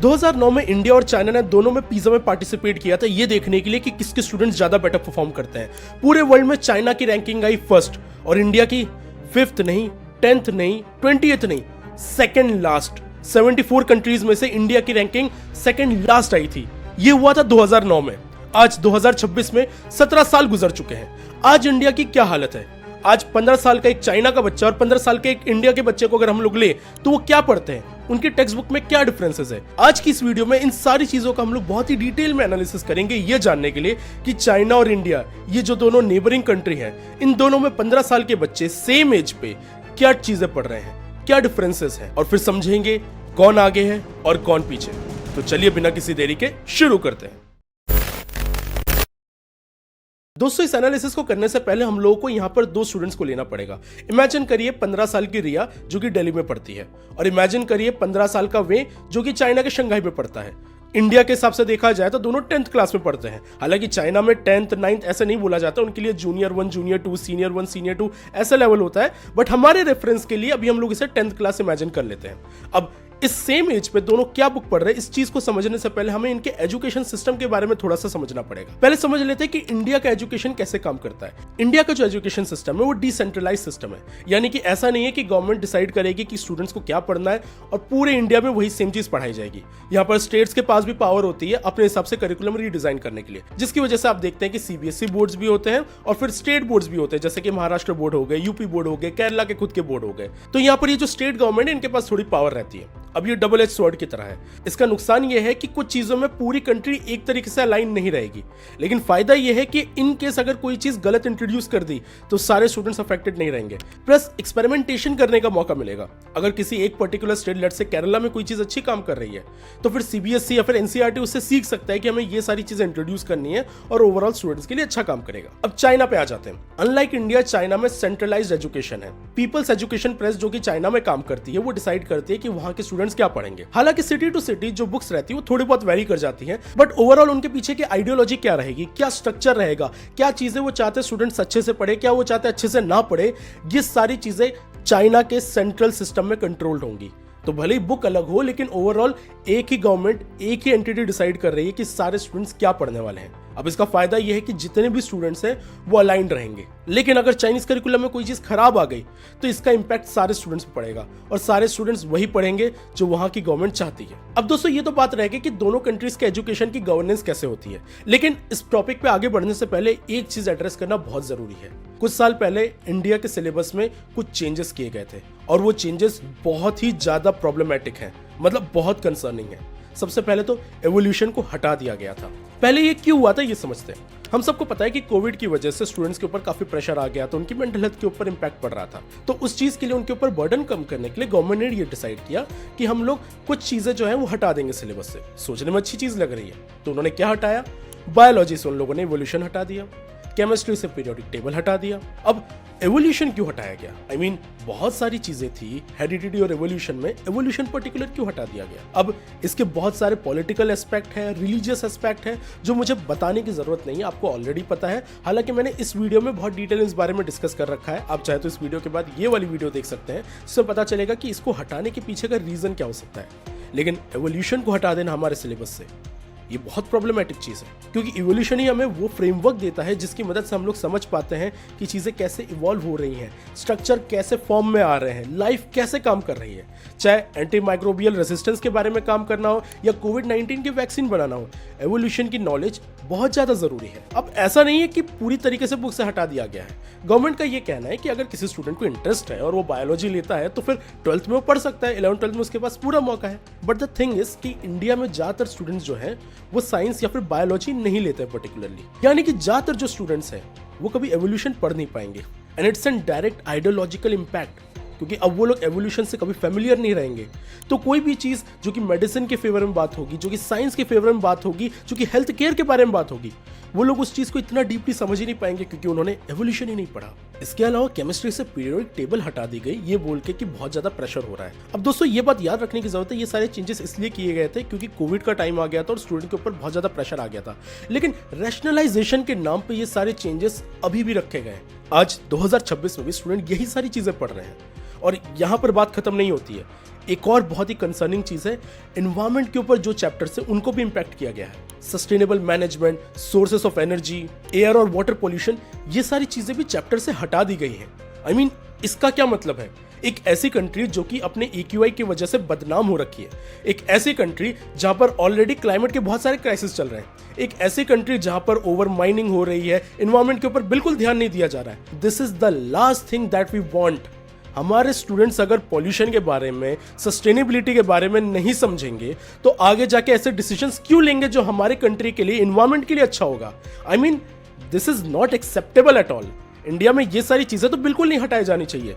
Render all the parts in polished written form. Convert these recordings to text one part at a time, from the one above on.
2009 में इंडिया और चाइना ने दोनों में पिज्जा में पार्टिसिपेट किया था ये देखने के लिए कि किसके स्टूडेंट्स ज्यादा बेटर परफॉर्म करते हैं। पूरे वर्ल्ड में चाइना की रैंकिंग आई फर्स्ट और इंडिया की 5th नहीं, 10th नहीं, 20th नहीं, सेकंड लास्ट। 74 कंट्रीज में से इंडिया की रैंकिंग सेकंड लास्ट आई थी। ये हुआ था 2009 में। आज 2026 में 17 साल गुजर चुके हैं। आज इंडिया की क्या हालत है? आज 15 साल का एक चाइना का बच्चा और 15 साल के एक इंडिया के बच्चे को अगर हम लोग ले तो वो क्या पढ़ते हैं, उनकी टेक्स्ट बुक में क्या डिफरेंसेस है। आज की इस वीडियो में इन सारी चीजों का हम लोग बहुत ही डिटेल में एनालिसिस करेंगे ये जानने के लिए कि चाइना और इंडिया ये जो दोनों नेबरिंग कंट्री हैं, इन दोनों में 15 साल के बच्चे सेम एज पे क्या चीजें पढ़ रहे हैं, क्या डिफरेंसेस हैं, और फिर समझेंगे कौन आगे है और कौन पीछे। तो चलिए बिना किसी देरी के शुरू करते हैं। दोस्तों, इस एनालिसिस को करने से पहले हम लोगों को यहाँ पर दो स्टूडेंट्स को लेना पड़ेगा। इमेजिन करिए 15 साल की रिया जो कि दिल्ली में पढ़ती है, और इमेजिन करिए 15 साल का वे जो कि चाइना के शंघाई में पढ़ता है। इंडिया के हिसाब से देखा जाए तो दोनों 10th क्लास में पढ़ते हैं। हालांकि चाइना में 10th 9th ऐसे नहीं बोला जाता, उनके लिए जूनियर 1 जूनियर 2 सीनियर 1 सीनियर 2 ऐसा लेवल होता है। बट हमारे रेफरेंस के लिए अभी हम लोग इसे 10th क्लास इमेजिन कर लेते हैं। अब इस सेम एज पे दोनों क्या बुक पढ़ रहे हैं, इस चीज को समझने से पहले हमें इनके एजुकेशन सिस्टम के बारे में थोड़ा सा समझना पड़ेगा। पहले समझ लेते हैं कि इंडिया का एजुकेशन कैसे काम करता है। इंडिया का जो एजुकेशन सिस्टम है वो डिसेंट्रलाइज सिस्टम है, यानी कि ऐसा नहीं है कि गवर्नमेंट डिसाइड करेगी कि स्टूडेंट्स को क्या पढ़ना है और पूरे इंडिया में वही सेम चीज पढ़ाई जाएगी। यहाँ पर स्टेट्स के पास भी पावर होती है अपने हिसाब से करिकुलम रीडिजाइन करने के लिए, जिसकी वजह से आप देखते हैं कि सीबीएसई बोर्ड्स भी होते हैं और फिर स्टेट बोर्ड्स भी होते हैं, जैसे कि महाराष्ट्र बोर्ड हो गए, यूपी बोर्ड हो गए, केरला के खुद के बोर्ड हो गए। तो यहाँ पर ये जो स्टेट गवर्नमेंट है इनके पास थोड़ी पावर रहती है। अब ये डबल एज स्वॉर्ड की तरह है। इसका नुकसान ये है कि कुछ चीजों में पूरी कंट्री एक तरीके से अलाइन नहीं रहेगी, लेकिन फायदा ये है कि इन केस अगर कोई चीज गलत इंट्रोड्यूस कर दी तो सारे स्टूडेंट्स अफेक्टेड नहीं रहेंगे, प्लस एक्सपेरिमेंटेशन करने का मौका मिलेगा। अगर किसी एक पर्टिकुलर स्टेट, लेट से केरला में कोई चीज अच्छी काम कर रही है तो फिर सीबीएसई या फिर एनसीईआरटी उससे सीख सकता है कि हमें ये सारी चीजें इंट्रोड्यूस करनी है और ओवरऑल स्टूडेंट्स के लिए अच्छा काम करेगा। अब चाइना पे आ जाते हैं। अनलाइक इंडिया, चाइना में सेंट्रलाइज्ड एजुकेशन है। पीपल्स एजुकेशन प्रेस जो कि चाइना में काम करती है वो डिसाइड करती है कि वहां के स्टूडेंट्स क्या पढ़ेंगे। हालांकि सिटी टू सिटी जो बुक्स रहती है वो थोड़ी बहुत वेरी कर जाती हैं, बट ओवरऑल उनके पीछे की आइडियोलॉजी क्या रहेगी, क्या स्ट्रक्चर रहेगा, क्या चीजें वो चाहते हैं स्टूडेंट्स अच्छे से पढ़े, क्या वो चाहते हैं अच्छे से ना पढ़े, ये सारी चीजें चाइना के सेंट्रल सिस्टम में कंट्रोल्ड होंगी। तो भले ही बुक अलग हो, लेकिन ओवरऑल एक ही गवर्नमेंट, एक ही एंटिटी डिसाइड कर रही है कि सारे स्टूडेंट्स क्या पढ़ने वाले हैं। अब इसका फायदा यह है कि जितने भी स्टूडेंट्स हैं वो अलाइंड रहेंगे, लेकिन अगर चाइनीज करिकुलम में कोई चीज खराब आ गई तो इसका इंपैक्ट सारे स्टूडेंट्स पर पड़ेगा और सारे स्टूडेंट्स वही पढ़ेंगे जो वहां की गवर्नमेंट चाहती है। अब दोस्तों, ये तो बात रहेगी कि दोनों कंट्रीज के एजुकेशन की गवर्नेंस कैसे होती है, लेकिन इस टॉपिक पे आगे बढ़ने से पहले एक चीज एड्रेस करना बहुत जरूरी है। कुछ साल पहले इंडिया के सिलेबस में कुछ चेंजेस किए गए थे और वो चेंजेस बहुत ही ज्यादा प्रॉब्लमैटिक हैं, मतलब बहुत कंसर्निंग है। सबसे पहले तो एवोल्यूशन को हटा दिया गया था। पहले ये क्यों हुआ था ये समझते हैं। हम सबको पता है कि कोविड की वजह से स्टूडेंट्स के ऊपर काफी प्रेशर आ गया था, उनकी मेंटल हेल्थ के ऊपर इंपैक्ट पड़ रहा था। तो उस चीज के लिए, उनके ऊपर बर्डन कम करने के लिए गवर्नमेंट ने ये डिसाइड किया कि हम लोग कुछ चीजें जो है वो हटा देंगे सिलेबस से। सोचने में अच्छी चीज लग रही है, तो उन्होंने क्या हटाया? बायोलॉजी से उन लोगों ने एवोल्यूशन हटा दिया, केमिस्ट्री से पीरियोडिक टेबल हटा दिया। अब एवोल्यूशन क्यों हटाया गया? I mean, बहुत सारी चीजें थी हेरिडिटी और एवोल्यूशन में, एवोल्यूशन पर्टिकुलर क्यों हटा दिया गया? अब इसके बहुत सारे पॉलिटिकल एस्पेक्ट है, रिलीजियस एस्पेक्ट है, जो मुझे बताने की जरूरत नहीं है, आपको ऑलरेडी पता है। हालांकि मैंने इस वीडियो में बहुत डिटेल इस बारे में डिस्कस कर रखा है। आप चाहे तो इस वीडियो के बाद ये वाली वीडियो देख सकते हैं, इससे पता चलेगा कि इसको हटाने के पीछे का रीजन क्या हो सकता है। लेकिन एवोल्यूशन को हटा देना हमारे सिलेबस से ये बहुत प्रॉब्लमैटिक चीज है, क्योंकि इवोल्यूशन ही हमें वो फ्रेमवर्क देता है जिसकी मदद से हम लोग समझ पाते हैं कि चीजें कैसे इवॉल्व हो रही हैं, स्ट्रक्चर कैसे फॉर्म में आ रहे हैं, लाइफ कैसे काम कर रही है। चाहे एंटी माइक्रोबियल रेजिस्टेंस के बारे में काम करना हो या कोविड-19 की वैक्सीन बनाना हो, एवोल्यूशन की नॉलेज बहुत ज्यादा जरूरी है। अब ऐसा नहीं है कि पूरी तरीके से बुक से हटा दिया गया है। गवर्नमेंट का ये कहना है कि अगर किसी स्टूडेंट को इंटरेस्ट है और वो बायोलॉजी लेता है तो फिर 12th में वो पढ़ सकता है, 11th 12th में उसके पास पूरा मौका है। बट द थिंग इज कि इंडिया में ज्यादातर स्टूडेंट्स जो है वो साइंस या फिर बायोलॉजी नहीं लेते हैं पर्टिकुलरली, यानी कि ज्यादातर जो स्टूडेंट्स हैं वो कभी एवोल्यूशन पढ़ नहीं पाएंगे। And it's an direct ideological impact, क्योंकि अब वो लोग एवोल्यूशन से कभी फेमिलियर नहीं रहेंगे। तो कोई भी चीज जो कि मेडिसिन के फेवर में बात होगी, जो कि साइंस के फेवर में बात होगी, जो कि हेल्थ केयर के बारे में बात होगी, वो लोग उस चीज को इतना डीपली समझ ही नहीं पाएंगे क्योंकि उन्होंने एवोल्यूशन ही नहीं पढ़ा। इसके अलावा केमिस्ट्री से पीरियोडिक टेबल हटा दी गई ये बोल के कि बहुत ज्यादा प्रेशर हो रहा है। अब दोस्तों, ये बात याद रखने की जरूरत है, ये सारे चेंजेस इसलिए किए गए थे क्योंकि कोविड का टाइम आ गया था और स्टूडेंट के ऊपर बहुत ज्यादा प्रेशर आ गया था। लेकिन रैशनलाइजेशन के नाम पे ये सारे चेंजेस अभी भी रखे गए। आज 2026 में भी स्टूडेंट यही सारी चीजें पढ़ रहे हैं और यहां पर बात खत्म नहीं होती है। एक और बहुत ही कंसर्निंग चीज है, एनवायरनमेंट के ऊपर जो चैप्टर्स है उनको भी इंपैक्ट किया गया है। Sustainable management, sources of energy, air और वाटर पोल्यूशन, ये सारी चीजें भी चैप्टर से हटा दी गई हैं। I mean, इसका क्या मतलब है? एक ऐसी कंट्री जो कि अपने AQI की वजह से बदनाम हो रखी है, एक ऐसी कंट्री जहां पर ऑलरेडी क्लाइमेट के बहुत सारे क्राइसिस चल रहे हैं, एक ऐसी कंट्री जहां पर ओवर माइनिंग हो रही है, एनवायरनमेंट के ऊपर बिल्कुल ध्यान नहीं दिया जा रहा है। This is the last thing that we want. हमारे स्टूडेंट्स अगर पॉल्यूशन के बारे में, सस्टेनेबिलिटी के बारे में नहीं समझेंगे तो आगे जाके ऐसे डिसीजंस क्यों लेंगे जो हमारे कंट्री के लिए, एनवायरनमेंट के लिए अच्छा होगा? I mean, this is not acceptable at all. India में ये सारी चीजें तो बिल्कुल नहीं हटाई जानी चाहिए।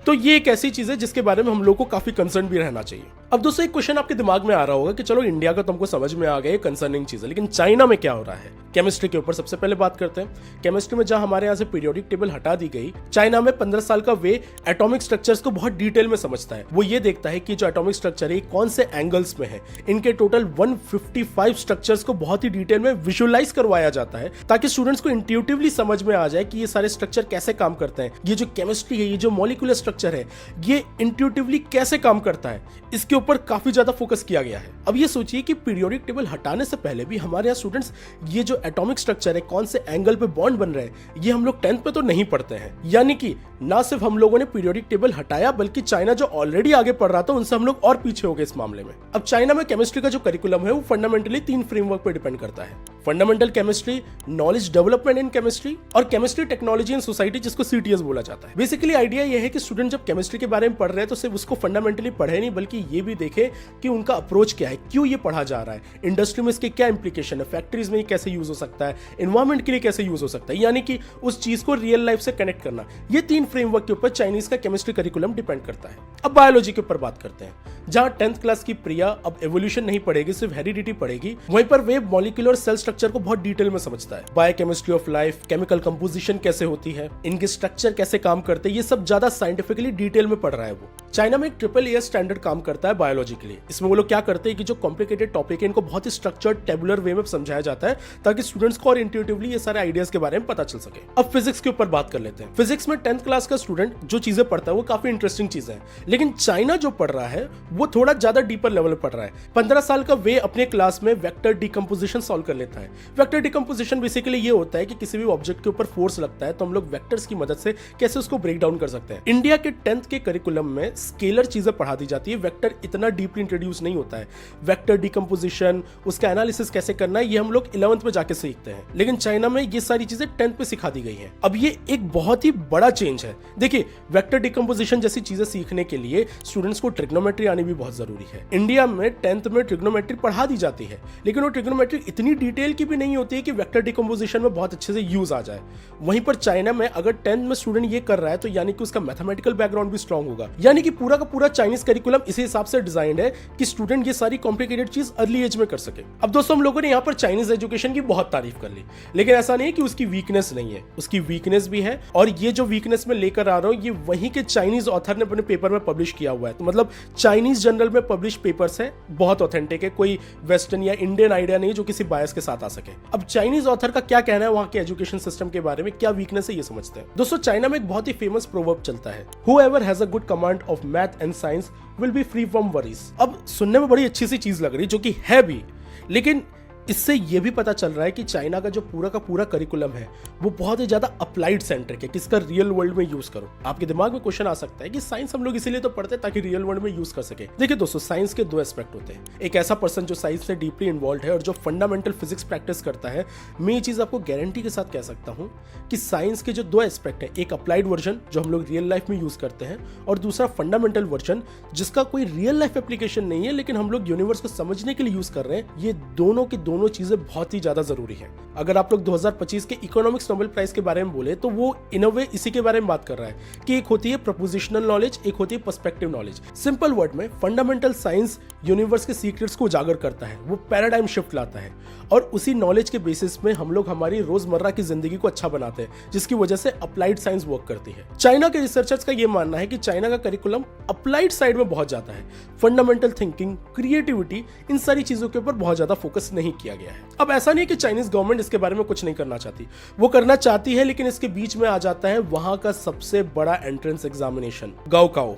तो ये एक ऐसी चीज है जिसके बारे में हम लोग को काफी कंसर्न भी रहना चाहिए। अब दोस्तों, एक क्वेश्चन आपके दिमाग में आ रहा होगा कि चलो इंडिया का तो हमको समझ में आ गया, कंसर्निंग चीज है, लेकिन चाइना में क्या हो रहा है? केमिस्ट्री के ऊपर सबसे पहले बात करते हैं। केमिस्ट्री में जहां हमारे यहाँ से पीरियोडिक टेबल हटा दी गई, चाइना में 15 साल का वे एटॉमिक स्ट्रक्चर्स को बहुत डिटेल में समझता है। वो ये देखता है कि जो एटॉमिक स्ट्रक्चर है कौन से एंगल्स में है। इनके टोटल 155 स्ट्रक्चर्स को बहुत ही डिटेल में विजुअलाइज करवाया जाता है ताकि स्टूडेंट्स को इंट्यूटिवली समझ में आ जाए कि ये सारे स्ट्रक्चर कैसे काम करते हैं, ये जो केमिस्ट्री है, ये जो मॉलिक्यूलर स्ट्रक्चर है, ये इंट्यूटिवली कैसे काम करता है। इसके ऊपर काफी ज्यादा फोकस किया गया है। अब ये सोचिए कि पीरियोडिक टेबल हटाने से पहले भी हमारे यहाँ स्टूडेंट्स ये जो एटॉमिक स्ट्रक्चर है, कौन से एंगल पे बॉन्ड बन रहे हैं, ये हम लोग 10th पे तो नहीं पढ़ते हैं। यानी कि ना सिर्फ हम लोगों ने पीरियोडिक टेबल हटाया, बल्कि चाइना जो ऑलरेडी आगे पढ़ रहा था उनसे हम लोग और पीछे हो गए इस मामले में। अब चाइना में केमिस्ट्री का जो करिकुलम है वो फंडामेंटली 3 फ्रेमवर्क पे डिपेंड करता है। Fundamental chemistry, knowledge development in chemistry और केमिस्ट्री टेक्नोलॉजी इन सोसाइटी, जिसको CTS बोला जाता है। बेसिकली आइडिया ये है कि स्टूडेंट जब केमिस्ट्री के बारे में पढ़ रहे हैं तो सिर्फ उसको फंडामेंटली पढ़े नहीं, बल्कि ये भी देखे कि उनका अप्रोच क्या है, क्यों ये पढ़ा जा रहा है, इंडस्ट्री में इसके क्या इंप्लीकेशन है, फैक्ट्रीज में ये कैसे यूज हो सकता है, एनवायरनमेंट के लिए कैसे यूज हो सकता है, यानी कि उस चीज को रियल लाइफ से कनेक्ट करना। ये 3 फ्रेमवर्क के ऊपर चाइनीज का केमिस्ट्री करिकुलम डिपेंड करता है। अब बायोलॉजी के ऊपर बात करते हैं, जहां 10th क्लास की प्रिया अब एवोल्यूशन नहीं पढ़ेगी, सिर्फ हेरिडिटी पढ़ेगी। वहीं पर वे मॉलिक्यूलर सेल स्ट्रक्चर को बहुत डिटेल में समझता है। Biochemistry of life, chemical composition कैसे होती है, इनके स्ट्रक्चर कैसे काम करते हैं, ये सब ज्यादा साइंटिफिकली डिटेल में पढ़ रहा है वो। चाइना में एक AAA स्टैंडर्ड काम करता है बायोलॉजी के लिए। इसमें वो लोग क्या करते हैं कि जो कॉम्प्लिकेटेड टॉपिक है इनको बहुत ही स्ट्रक्चर्ड टेबुलर वे में समझाया जाता है ताकि स्टूडेंट्स को और इंट्यूटिवली ये सारे आइडियाज के बारे में पता चल सके। अब फिजिक्स के ऊपर बात कर लेते हैं। फिजिक्स में 10th क्लास का स्टूडेंट जो चीजें पढ़ता है वो काफी इंटरेस्टिंग चीजें हैं, लेकिन चाइना जो पढ़ रहा है वो थोड़ा ज्यादा डीपर लेवल पर पढ़ रहा है। 15 साल का वे अपने क्लास में वेक्टर डिकम्पोजिशन सॉल्व कर लेता है। वेक्टर डिकम्पोजिशन बेसिकली ये होता है कि किसी भी ऑब्जेक्ट के ऊपर फोर्स लगता है तो हम लोग वेक्टर्स की मदद से कैसे उसको ब्रेक डाउन कर सकते हैं। इंडिया के 10th के करिकुलम में स्केलर चीजें पढ़ा दी जाती है, वेक्टर इतना डीपली इंट्रोड्यूस नहीं होता है। वेक्टर डिकम्पोजिशन, उसका एनालिसिस कैसे करना है, ये हम लोग 11th में जाके सीखते हैं, लेकिन चाइना में ये सारी चीजें 10th पे सिखा दी गई हैं। अब ये एक बहुत ही बड़ा चेंज है। देखिए, वेक्टर डिकम्पोजिशन जैसी चीजें सीखने के लिए स्टूडेंट्स को ट्रिग्नोमेट्री आनी भी बहुत जरूरी है। इंडिया में 10th में ट्रिग्नोमेट्री पढ़ा दी जाती है, लेकिन वो ट्रिग्नोमेट्री इतनी डिटेल की भी नहीं होती है कि वेक्टर डिकम्पोजिशन में बहुत अच्छे से यूज आ जाए। वहीं पर चाइना में अगर 10th में स्टूडेंट ये कर रहा है तो यानी कि उसका मैथमेटिकल बैकग्राउंड भी स्ट्रांग होगा। यानी कि पूरा का पूरा चाइनीज करिकुलम इसी हिसाब से डिजाइंड है कि स्टूडेंट ये सारी कॉम्प्लिकेटेड चीज अर्ली एज में कर सके। अब दोस्तों, हम लोगों ने यहाँ पर चाइनीज एजुकेशन की बहुत तारीफ कर ली, लेकिन ऐसा नहीं है कि उसकी वीकनेस नहीं है, उसकी वीकनेस भी है। और ये जो वीकनेस में लेकर आ रहा हूँ ये वहीं के चाइनीज ऑथर ने अपने पेपर में पब्लिश किया हुआ है। तो मतलब चाइनीज जर्नल में पब्लिश पेपर्स है, बहुत ऑथेंटिक है, कोई वेस्टर्न या इंडियन आइडिया नहीं जो किसी बायस के साथ आ सके। अब चाइनीज ऑथर का क्या कहना है वहां के एजुकेशन सिस्टम के बारे में, क्या वीकनेस है, ये समझते हैं। दोस्तों, चाइना में एक बहुत ही फेमस प्रोवर्ब चलता है, whoever has a good command of math and science will be free from worries। अब सुनने में बड़ी अच्छी सी चीज लग रही है, जो कि है भी, लेकिन इससे यह भी पता चल रहा है कि चाइना का जो पूरा का पूरा करिकुलम है वो बहुत ही ज्यादा अप्लाइड सेंट्रिक है, किसका रियल वर्ल्ड में यूज करो। आपके दिमाग में क्वेश्चन आ सकता है कि साइंस हम लोग इसीलिए तो पढ़ते हैं ताकि रियल वर्ल्ड में यूज कर सके। देखिए दोस्तों, साइंस के 2 एस्पेक्ट होते हैं। एक ऐसा पर्सन जो साइंस से डीपली इन्वॉल्व है और जो फंडामेंटल फिजिक्स प्रैक्टिस करता है। मैं ये चीज आपको गारंटी के साथ कह सकता हूँ कि साइंस के जो 2 एस्पेक्ट है, एक अप्लाइड वर्जन जो हम लोग रियल लाइफ में यूज करते हैं, और दूसरा फंडामेंटल वर्जन जिसका कोई रियल लाइफ एप्लीकेशन नहीं है लेकिन हम लोग यूनिवर्स को समझने के लिए यूज कर रहे हैं। ये दोनों की दोनों चीजें बहुत ज्यादा जरूरी है। अगर आप लोग 2025 के इकोनॉमिक्स नोबेल प्राइज के बारे में बोले तो वो इन अ वे इसी के बारे में बात कर रहा है कि एक होती है प्रोपोजिशनल नॉलेज, एक होती है पर्सपेक्टिव नॉलेज। सिंपल वर्ड में फंडामेंटल साइंस यूनिवर्स के सीक्रेट्स को उजागर करता है, वो पैराडाइम शिफ्ट लाता है और उसी नॉलेज के बेसिस में हम लोग हमारी रोजमर्रा की जिंदगी को अच्छा बनाते हैं, जिसकी वजह से अप्लाइड साइंस वर्क करती है। चाइना के रिसर्चर्स का यह मानना है कि चाइना का करिकुलम अप्लाइड साइड में बहुत जाता है, फंडामेंटल थिंकिंग, क्रिएटिविटी, इन सारी चीजों के ऊपर बहुत ज्यादा फोकस नहीं किया गया है। अब ऐसा नहीं है कि चाइनीज गवर्नमेंट इसके बारे में कुछ नहीं करना चाहती, वो करना चाहती है, लेकिन इसके बीच में आ जाता है वहां का सबसे बड़ा एंट्रेंस एग्जामिनेशन, गाओकाओ,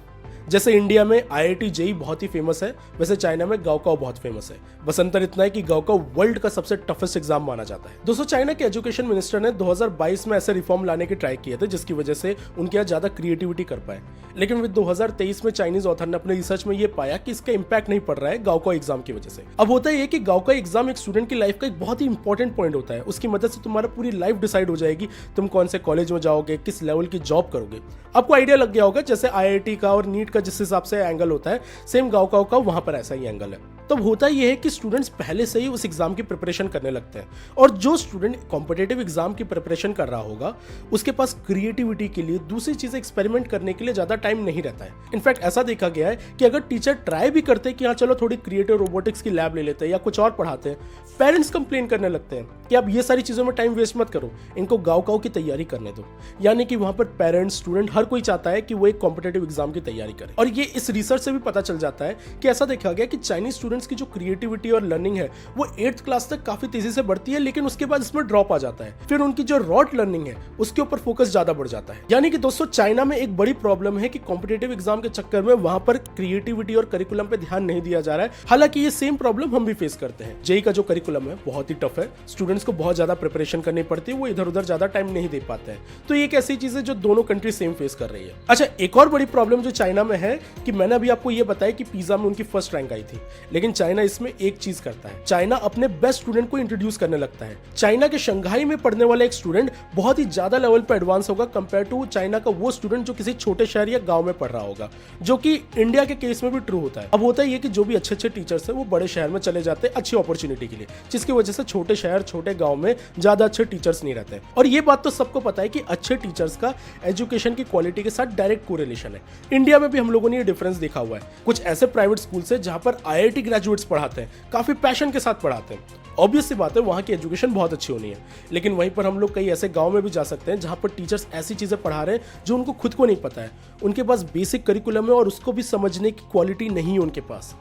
जैसे इंडिया में IIT जेईई बहुत ही फेमस है, वैसे चाइना में गाओकाओ बहुत फेमस है। बस अंतर इतना है कि गाओकाओ वर्ल्ड का सबसे टफेस्ट एग्जाम माना जाता है। दोस्तों, चाइना के एजुकेशन मिनिस्टर ने 2022 में ऐसे रिफॉर्म लाने की ट्राई किए थे जिसकी वजह से उनके यहाँ ज्यादा क्रिएटिविटी कर पाए, लेकिन विद 2023 में चाइनीज ऑथर ने अपने रिसर्च में ये पाया कि इसका इंपैक्ट नहीं पड़ रहा है गाओकाओ एग्जाम की वजह से। अब होता है कि गाओकाओ एग्जाम एक स्टूडेंट की लाइफ का एक बहुत ही इंपॉर्टेंट पॉइंट होता है। उसकी मदद से तुम्हारा पूरी लाइफ डिसाइड हो जाएगी, तुम कौन से कॉलेज में जाओगे, किस लेवल की जॉब करोगे। आपको आइडिया लग गया होगा जैसे IIT का और नीट का जिस हिसाब से एंगल होता है, सेम गाओकाओ का वहां पर ऐसा ही एंगल है। तब होता यह है कि स्टूडेंट्स पहले से ही उस एग्जाम की प्रिपरेशन करने लगते हैं, और जो स्टूडेंट कॉम्पिटिटिव एग्जाम की प्रिपरेशन कर रहा होगा उसके पास क्रिएटिविटी के लिए, दूसरी चीजें एक्सपेरिमेंट करने के लिए ज्यादा टाइम नहीं रहता है। इनफैक्ट ऐसा देखा गया है कि अगर टीचर ट्राई भी करते हैं कि हाँ चलो थोड़ी क्रिएटिव रोबोटिक्स की लैब ले लेते हैं या कुछ और पढ़ाते हैं, पेरेंट्स कंप्लेन करने लगते हैं कि आप ये सारी चीजों में टाइम वेस्ट मत करो, इनको गाओकाओ की तैयारी करने दो। यानी कि वहां पर पेरेंट्स, स्टूडेंट, हर कोई चाहता है कि वो एक कॉम्पिटिटिव एग्जाम की तैयारी करे। और ये इस रिसर्च से भी पता चल जाता है कि ऐसा देखा गया कि चाइनीज स्टूडेंट्स की जो क्रिएटिविटी और लर्निंग है वो 8th क्लास तक काफी तेजी से बढ़ती है, लेकिन उसके बाद इसमें ड्रॉप आ जाता है। फिर उनकी जो रॉट लर्निंग है उसके ऊपर फोकस ज्यादा बढ़ जाता है। यानी कि दोस्तों, चाइना में एक बड़ी प्रॉब्लम है कि कॉम्पिटिटिव एग्जाम के चक्कर में वहां पर क्रिएटिविटी और करिकुलम पे ध्यान नहीं दिया जा रहा है। हालांकि ये सेम प्रॉब्लम हम भी फेस करते हैं। जेईई का जो करिकुलम है बहुत ही टफ है, स्टूडेंट्स को बहुत ज्यादा प्रिपरेशन करनी पड़ती है, वो इधर उधर ज्यादा टाइम नहीं दे पाते हैं। तो ये एक ऐसी चीज है जो दोनों कंट्री सेम फेस कर रही है। अच्छा, एक और बड़ी प्रॉब्लम जो चाइना में है कि मैंने अभी आपको ये बताया कि पिज्जा में उनकी फर्स्ट रैंक आई थी, लेकिन चाइना इसमें एक चीज करता है, चाइना अपने बेस्ट स्टूडेंट को इंट्रोड्यूस करने लगता है। चाइना के शंघाई में पढ़ने वाला एक स्टूडेंट बहुत ही ज्यादा लेवल पर एडवांस होगा कंपेयर टू चाइना का वो स्टूडेंट जो किसी छोटे शहर या गांव में पढ़ रहा होगा, जो कि इंडिया के केस में भी ट्रू होता है। अब होता है कि जो भी अच्छे टीचर्स है वो बड़े शहर में चले जाते हैं अच्छी अपॉर्चुनिटी के लिए, जिसकी वजह से छोटे शहर, छोटे गांव में ज्यादा अच्छे टीचर्स नहीं रहते। और ये बात तो सबको पता है कि अच्छे टीचर्स का एजुकेशन की क्वालिटी के साथ डायरेक्ट कोरिलेशन है। इंडिया में भी हम लोगों ने ये डिफरेंस देखा हुआ है। कुछ ऐसे प्राइवेट स्कूल है जहां पर IIT ग्रेजुएट्स पढ़ाते हैं, काफी पैशन के साथ पढ़ाते हैं। ऑब्वियस सी बात है वहाँ की एजुकेशन बहुत अच्छी होनी है, लेकिन वहीं पर हम लोग कई ऐसे गांव में भी जा सकते हैं जहाँ पर टीचर्स ऐसी चीज़ें पढ़ा रहे हैं जो उनको खुद को नहीं पता है। उनके पास बेसिक करिकुलम है और उसको भी समझने की क्वालिटी नहीं है उनके पास।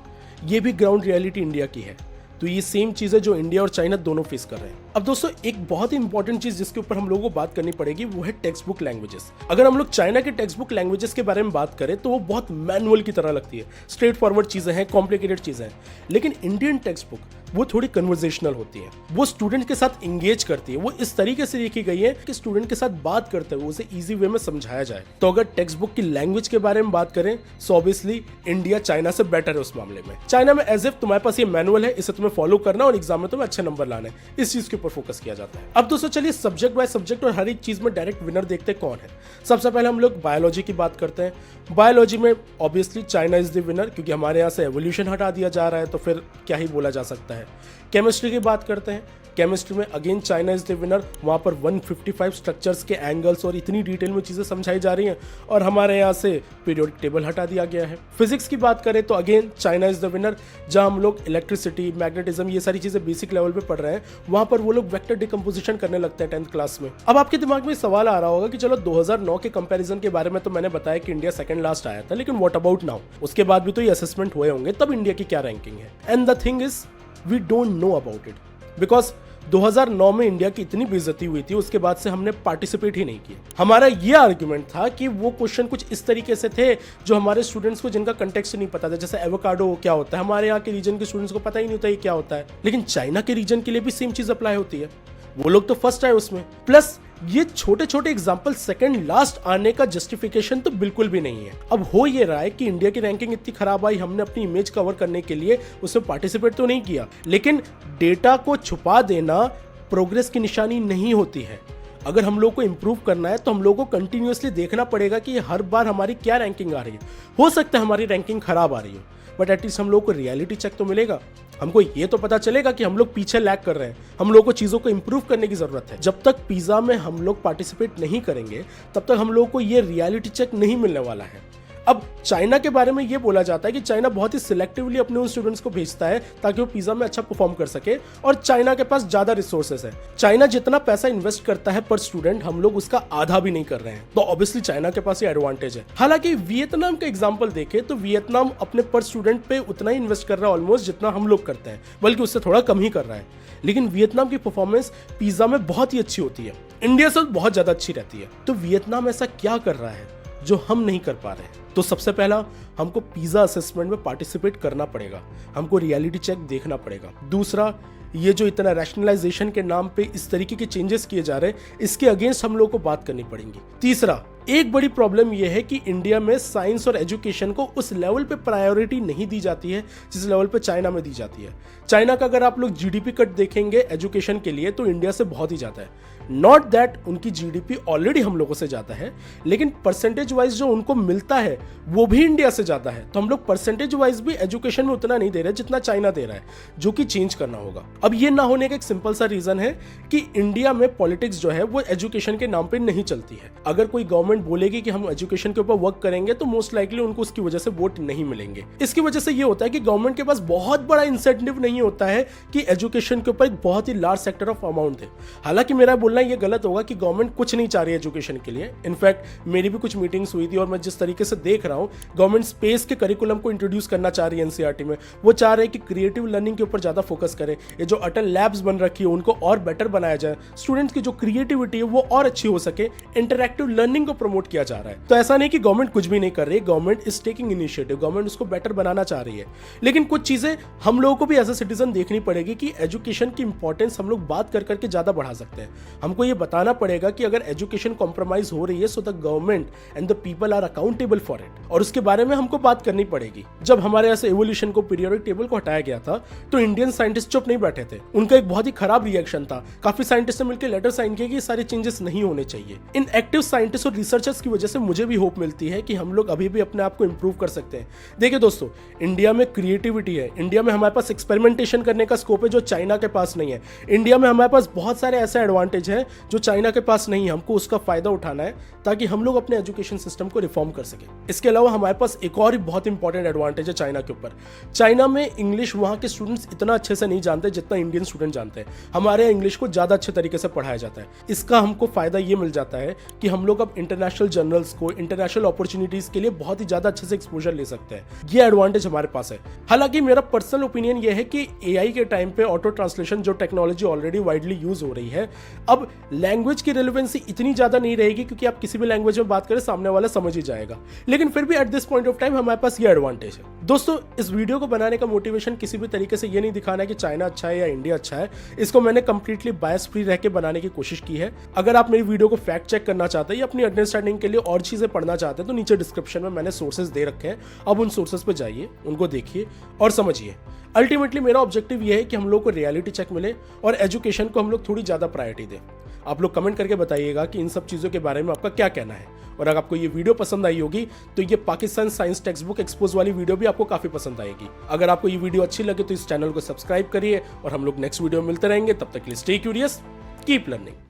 ये भी ग्राउंड रियलिटी इंडिया की है। तो ये सेम चीज़ है जो इंडिया और चाइना दोनों फेस कर रहे हैं। अब दोस्तों, एक बहुत ही इंपॉर्टेंट चीज़ जिसके ऊपर हम लोगों को बात करनी पड़ेगी वो है टेक्स्ट बुक लैंग्वेजेस। अगर हम लोग चाइना के टेक्स्ट बुक लैंग्वेजेस के बारे में बात करें तो वो बहुत मैनुअल की तरह लगती है, स्ट्रेट फॉरवर्ड चीज़ें हैं, कॉम्प्लिकेटेड चीज़ें हैं। लेकिन इंडियन टेक्स्ट बुक वो थोड़ी कन्वर्सेशनल होती है, वो स्टूडेंट के साथ इंगेज करती है, वो इस तरीके से लिखी गई है कि स्टूडेंट के साथ बात करते हुए उसे इजी वे में समझाया जाए। तो अगर टेक्स्ट बुक की लैंग्वेज के बारे में बात करें तो ऑब्वियसली इंडिया चाइना से बेटर है उस मामले में। चाइना में एज इफ तुम्हारे पास ये मैनुअल है, इसे तुम्हें फॉलो करना और एग्जाम में तुम्हें अच्छे नंबर लाने, इस चीज के ऊपर फोकस किया जाता है। अब दोस्तों चलिए सब्जेक्ट बाय सब्जेक्ट और हर एक चीज में डायरेक्ट विनर देखते कौन है। सबसे पहले हम लोग बायोलॉजी की बात करते हैं। बायोलॉजी में obviously China is the winner, क्योंकि हमारे यहाँ से एवोल्यूशन हटा दिया जा रहा है, तो फिर क्या ही बोला जा सकता है। केमिस्ट्री की बात करते हैं। केमिस्ट्री में again China is the winner, वहाँ पर 155 स्ट्रक्चर्स के एंगल्स और इतनी डिटेल में चीज़ें समझाई जा रही हैं, और हमारे यहाँ से पीरियोडिक टेबल हटा दिया गया है। फिजिक्स की बात करें तो again China is the winner, जहाँ हम लोग इलेक्ट्रिसिटी, मैग्नेटिज्म, ये सारी चीज़ें बेसिक लेवल पे पढ़ रहे हैं, वहाँ पर वो लोग वेक्टर डिकम्पोजिशन करने लगते हैं 10th क्लास में। अब आपके दिमाग में सवाल आ रहा होगा कि चलो 2009 के कंपेरिजन के बारे में तो मैंने बताया कि इंडिया सेकंड लास्ट आया था, लेकिन व्हाट अबाउट नाउ? उसके बाद भी तो ये असेसमेंट हुए होंगे, तब इंडिया की क्या रैंकिंग है? And the thing is we don't know about it, because 2009 में इंडिया की इतनी बेइज्जती हुई थी, उसके बाद से हमने पार्टिसिपेट ही नहीं किया। हमारा ये आर्गुमेंट था कि वो क्वेश्चन कुछ इस तरीके से थे जो हमारे स्टूडेंट्स को, जिनका कंटेक्स्ट नहीं पता था, जैसे एवोकाडो क्या होता है, हमारे यहाँ के रीजन के स्टूडेंट्स को पता ही नहीं होता ये क्या होता है। लेकिन चाइना के रीजन के लिए भी सेम चीज अप्लाई होती है, वो लोग तो फर्स्ट आए उसमें। प्लस ये छोटे छोटे एग्जाम्पल सेकंड लास्ट आने का जस्टिफिकेशन तो बिल्कुल भी नहीं है। अब हो ये रहा है कि इंडिया की रैंकिंग इतनी खराब आई, हमने अपनी इमेज कवर करने के लिए उसमें पार्टिसिपेट तो नहीं किया, लेकिन डेटा को छुपा देना प्रोग्रेस की निशानी नहीं होती है। अगर हम लोग को इंप्रूव करना है तो हम लोग को कंटिन्यूअसली देखना पड़ेगा कि हर बार हमारी क्या रैंकिंग आ रही है। हो सकता है हमारी रैंकिंग खराब आ रही हो, बट एटलीस्ट हम लोग को रियलिटी चेक तो मिलेगा, हमको ये तो पता चलेगा कि हम लोग पीछे लैग कर रहे हैं, हम लोग को चीज़ों को इंप्रूव करने की ज़रूरत है। जब तक पिज़्ज़ा में हम लोग पार्टिसिपेट नहीं करेंगे तब तक हम लोग को ये रियलिटी चेक नहीं मिलने वाला है। अब चाइना के बारे में ये बोला जाता है कि चाइना बहुत ही सिलेक्टिवली अपने उन स्टूडेंट्स को भेजता है ताकि वो पिज़्ज़ा में अच्छा परफॉर्म कर सके, और चाइना के पास ज़्यादा रिसोर्सेस है। चाइना जितना पैसा इन्वेस्ट करता है पर स्टूडेंट, हम लोग उसका आधा भी नहीं कर रहे हैं, तो ऑब्वियसली चाइना के पास ये एडवांटेज है। हालांकि वियतनाम का एग्जाम्पल देखें तो वियतनाम अपने पर स्टूडेंट पे उतना ही इन्वेस्ट कर रहा है ऑलमोस्ट जितना हम लोग करते हैं, बल्कि उससे थोड़ा कम ही कर रहा है। लेकिन वियतनाम की परफॉर्मेंस पिज़्ज़ा में बहुत ही अच्छी होती है, इंडिया से बहुत ज़्यादा अच्छी रहती है। तो वियतनाम ऐसा क्या कर रहा है जो हम नहीं कर पा रहे हैं? तो सबसे पहला हमको पिज़्ज़ा असेसमेंट में पार्टिसिपेट करना पड़ेगा, हमको रियलिटी चेक देखना पड़ेगा। दूसरा, ये जो इतना रैशनलाइजेशन के नाम पे इस तरीके के चेंजेस किए जा रहे हैं, इसके अगेंस्ट हम लोग को बात करनी पड़ेगी। तीसरा, एक बड़ी प्रॉब्लम यह है कि इंडिया में साइंस और एजुकेशन को उस लेवल पे प्रायोरिटी नहीं दी जाती है जिस लेवल पे चाइना में दी जाती है। चाइना का अगर आप लोग जीडीपी कट देखेंगे एजुकेशन के लिए तो इंडिया से बहुत ही ज़्यादा है। नॉट दैट उनकी जीडीपी ऑलरेडी हम लोगों से ज़्यादा है, लेकिन परसेंटेज वाइज जो उनको मिलता है वो भी इंडिया से ज़्यादा है। तो हम लोग परसेंटेज वाइज भी एजुकेशन में उतना नहीं दे रहे जितना चाइना दे रहा है, जो कि चेंज करना होगा। अब ये ना होने का एक सिंपल सा रीज़न है कि इंडिया में पॉलिटिक्स जो है वो एजुकेशन के नाम पर नहीं चलती है। अगर कोई गवर्नमेंट बोलेगी कि हम एजुकेशन के ऊपर वर्क करेंगे तो मोस्ट लाइकली उनको उसकी वजह से वोट नहीं मिलेंगे। इसकी वजह से ये होता है कि गवर्नमेंट के पास बहुत बड़ा इंसेंटिव नहीं होता है कि एजुकेशन के ऊपर एक बहुत ही लार्ज सेक्टर ऑफ अमाउंट है। हालांकि मेरा बोलना ये गलत होगा कि गवर्नमेंट कुछ नहीं चाह रही है एजुकेशन के लिए। इनफैक्ट मेरी भी कुछ मीटिंग्स हुई थी और मैं जिस तरीके से देख रहा हूं, गवर्नमेंट स्पेस के करिकुलम को इंट्रोड्यूस करना चाह रही है एनसीईआरटी में। वो चाह रहे हैं कि क्रिएटिव लर्निंग के ऊपर ज्यादा फोकस करें। ये जो अटल लैब्स बन रखी है उनको और बेटर बनाया जाए, स्टूडेंट्स की जो क्रिएटिविटी है वो और अच्छी हो सके, इंटरैक्टिव लर्निंग को प्रमोट किया जा रहा है। तो ऐसा नहीं कि गवर्नमेंट कुछ भी नहीं कर रही है, government is taking initiative, government उसको बेटर बनाना चाह रही है। लेकिन कुछ चीजें हम लोगों को भी एज अ सिटीजन देखनी पड़ेगी कि एजुकेशन की इंपॉर्टेंस हम लोग बात कर करके ज्यादा बढ़ा सकते हैं। हमको ये बताना पड़ेगा कि अगर एजुकेशन कॉम्प्रोमाइज हो रही है so the government and the people are accountable for it, और उसके बारे में हमको बात करनी पड़ेगी। जब हमारे यहाँ से एवोल्यूशन को, पीरियोडिक टेबल को हटाया गया था तो इंडियन साइंटिस्ट चुप नहीं बैठे थे। उनका एक बहुत ही खराब रिएक्शन था। काफी साइंटिस्ट ने मिलकर लेटर साइन किया कि ये सारे चेंजेस नहीं होने चाहिए। इन एक्टिव साइंटिस्ट और रिसर्चर्स की वजह से मुझे भी होप मिलती है कि हम लोग अभी भी अपने आप को इंप्रूव कर सकते हैं। देखिए दोस्तों, इंडिया में क्रिएटिविटी है, इंडिया में हमारे पास एक्सपेरिमेंटेशन करने का स्कोप है जो चाइना के पास नहीं है। इंडिया में हमारे पास बहुत सारे ऐसे एडवांटेज है जो चाइना के पास नहीं है। हमको उसका फायदा उठाना है ताकि हम लोग अपने एजुकेशन सिस्टम को रिफॉर्म कर सके। इसके अलावा हमारे पास एक और बहुत इंपॉर्टेंट एडवांटेज है चाइना के ऊपर। चाइना में इंग्लिश वहाँ के स्टूडेंट्स इतना अच्छे से नहीं जानते जितना इंडियन स्टूडेंट जानते हैं। हमारे यहाँ इंग्लिश को ज़्यादा अच्छे तरीके से पढ़ाया जाता है। इसका हमको फायदा ये मिल जाता है कि हम लोग अब इंटरनेशनल जर्नल्स को, इंटरनेशनल अपॉर्चुनिटीज के लिए बहुत ही ज़्यादा अच्छे से एक्सपोजर ले सकते हैं। ये एडवांटेज हमारे पास है। हालांकि मेरा पर्सनल ओपिनियन ये है कि एआई के टाइम पे ऑटो ट्रांसलेशन जो टेक्नोलॉजी ऑलरेडी वाइडली यूज हो रही है, अब लैंग्वेज की रिलेवेंसी इतनी ज़्यादा नहीं रहेगी क्योंकि आप किसी भी लैंग्वेज में बात करें सामने वाला समझ ही जाएगा। लेकिन फिर भी at this point of time हमारे पास ये एडवांटेज है। दोस्तों, इस वीडियो को बनाने का मोटिवेशन किसी भी तरीके से ये नहीं दिखाना है कि चाइना अच्छा है या इंडिया अच्छा है। इसको मैंने कंप्लीटली बायस फ्री रह के बनाने की कोशिश की है। अगर आप मेरी वीडियो को फैक्ट चेक करना चाहते हैं या अपनी अंडरस्टैंडिंग के लिए और चीज़ें पढ़ना चाहते हैं तो नीचे डिस्क्रिप्शन में मैंने सोर्सेज दे रखे हैं। अब उन सोर्सेज पे जाइए, उनको देखिए और समझिए। अल्टीमेटली मेरा ऑब्जेक्टिव ये है कि हम लोग को रियलिटी चेक मिले और एजुकेशन को हम लोग थोड़ी ज़्यादा प्रायोरिटी दें। आप लोग कमेंट करके बताइएगा कि इन सब चीज़ों के बारे में आपका क्या कहना है। और अगर आपको ये वीडियो पसंद आई होगी तो ये Pakistan science text book expose वाली वीडियो भी आपको काफ़ी पसंद आएगी। अगर आपको ये वीडियो अच्छी लगे तो इस चैनल को सब्सक्राइब करिए और हम लोग नेक्स्ट वीडियो में मिलते रहेंगे। तब तक के लिए स्टे क्यूरियस, कीप लर्निंग।